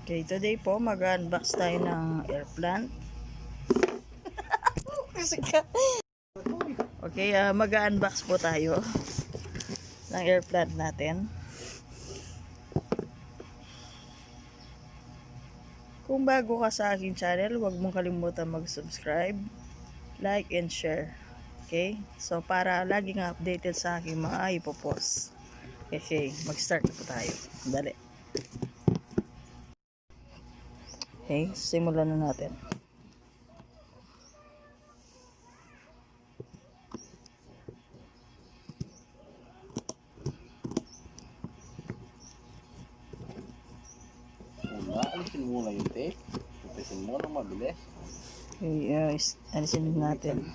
Okay, today po mag-unbox tayo ng air plant. Okay, mag-unbox po tayo ng air plant natin. Kung bago ka sa aking channel, huwag mong kalimutan mag-subscribe, like, and share. Okay? So, para lagi nga updated sa aking mga ipopost. Okay, mag-start na po tayo. Dali. Okay, simulan na natin. Alisin muna yung tape. Pupisin mo na mabilis. Okay, alisin natin.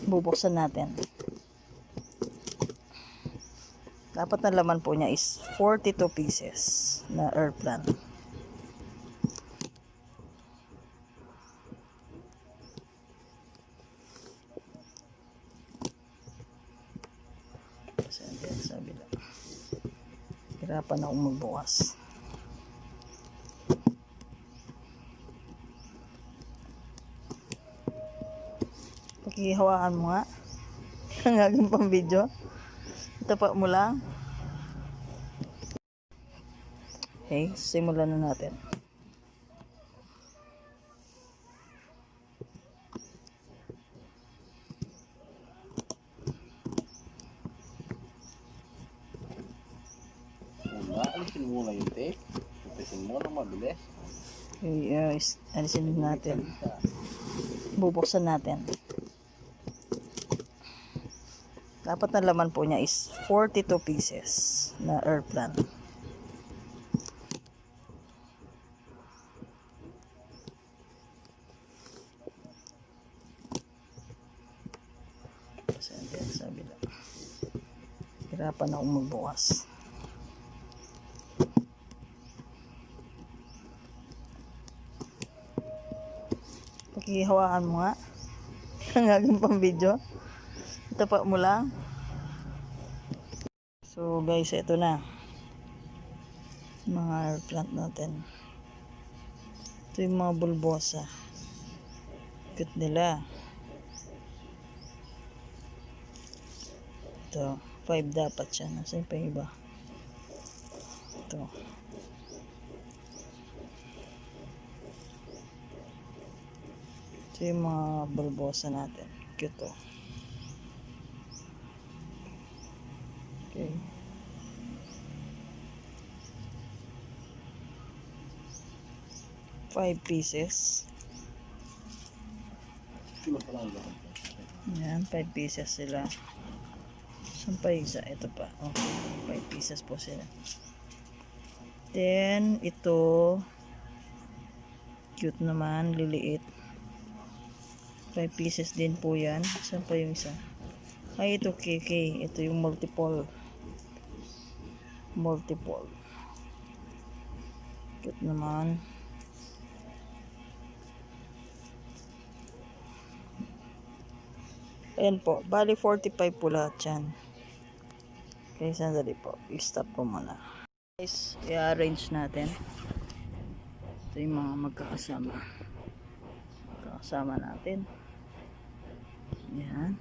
Bubuksan natin. Dapat na laman po niya is 42 pieces na air plant. Sabi lang. Hirapan akong magbukas. Pakihawakan mo nga. Ang aging pang video. Tapak mo lang. Okay, simulan na natin. Alisin muna yung tape. Pupisin mo na mabilis. Okay, alisin natin. Bubuksan natin. Dapat na laman po niya is 42 pieces na air plant. Sabi lang. Hirapan akong magbukas. Pakihawakan mo nga. Ang aging pang video. Tapak mo lang. So guys, ito na. Mga air plant natin. Ito yung mga bulbosa. Cute nila. Ito. 5 dapat siya. Nasaan pa yung iba? Ito. Ito yung mga bulbosa natin. Cute to. Okay. Five pieces. Yan, 5 pieces sila. Saan pa isa? Ito pa. Okay, 5 pieces po sila. Then, ito cute naman, liliit. 5 pieces din po yan. Saan pa yung isa? Ay, ito KK. Ito yung multiple. Cute naman. Ayan po. Bali 45 po lahat yan. Okay, sandali po. I-stop ko muna. Guys, i-arrange natin. Ito yung mga magkakasama. Magkakasama natin. Ayan.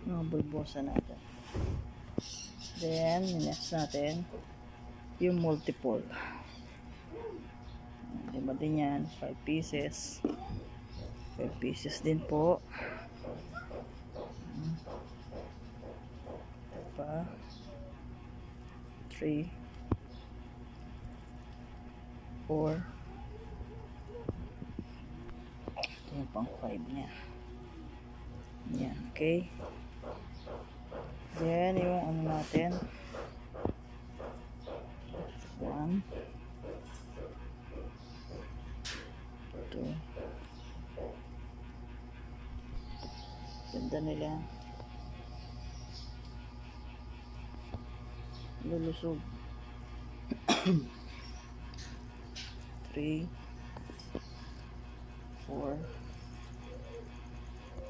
Mga bulbosa natin. Then, next natin yung multiple. Diba din yan? 5 pieces. 5 pieces din po. Ito pa. 3 4. Ito yung pang 5 niya. Yan, okay. Then, yung ano natin. 1, 2. Ganda nila. Lulusog. 3, 4.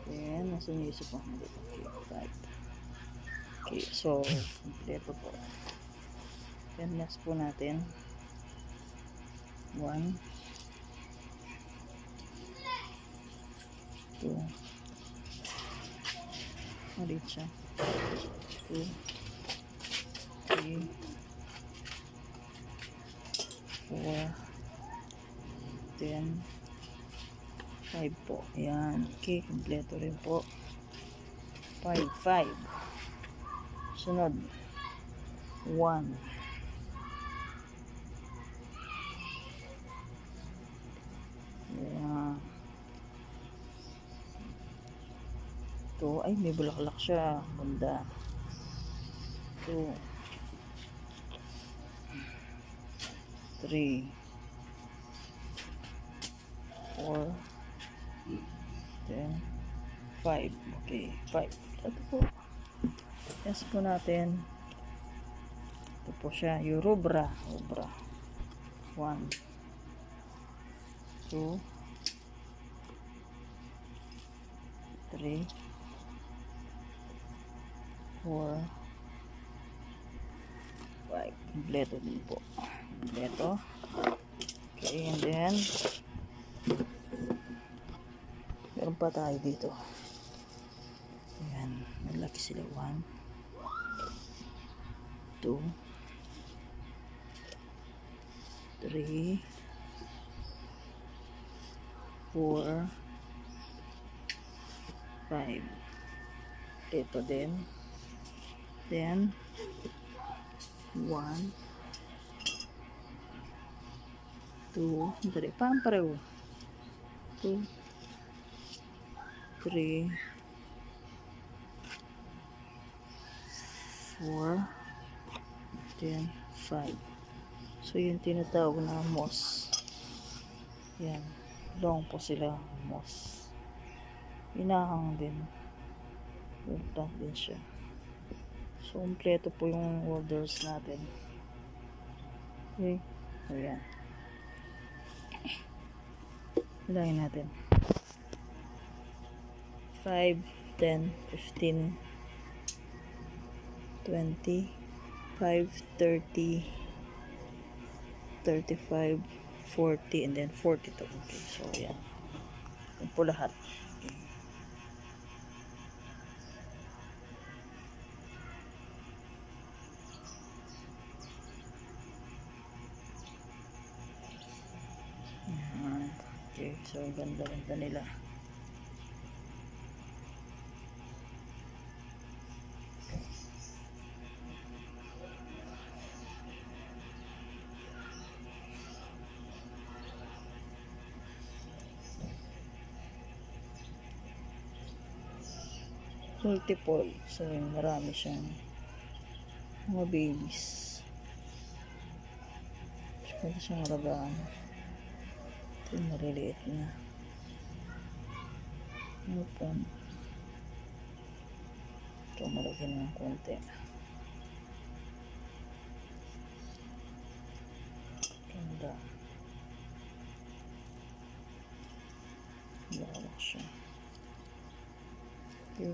Ayan, nasa yung isa pa. Okay, 5. Okay, so, kompleto po. Yan, last po natin. 1, 2. Ulit siya. 2, 3, 4, 10, 5 po. Ayan. Okay, kompleto rin po. 5, 5. Sunod. 1. Ayan. 2. Ay, may bulaklak siya. Ganda. 2, 3, 4, 10, 5. Okay, 5. Ito po. Yes po natin. Ito po siya. Eurobra. 1, 2, 3, 4, 5. Kompleto din po. Kompleto. Okay, and then meron pa tayo dito. Ayan. Malaki sila. 1, 2, 3, 4, 5. Ito din. Then 1, 2, dali, parang pareho. 2, 3, 4, 10, 5. So, yung tinatawag na moss. Yan. Long po sila, moss. Inahang din. Plant din siya. So, kompleto po yung orders natin. Okay. Ayan. Ilagay natin. 5, 10, 15, 20, 5, 30, 35, 40, and then 42. Okay, so yan. Yan po lahat. Okay. Yan. Okay, so ganda-ganda nila. Multiple. So, marami siyang mga babies. So, pwede siyang alagaan. Ito yung maliliit na. Open. Ito, malaki na ng konti. Ganda. Lawak siya. Ito. Ito,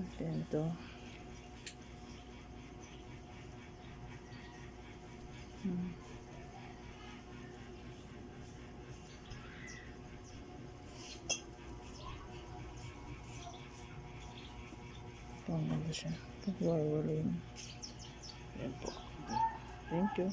ganda siya. Ito, warwaling. Yan po. Thank you.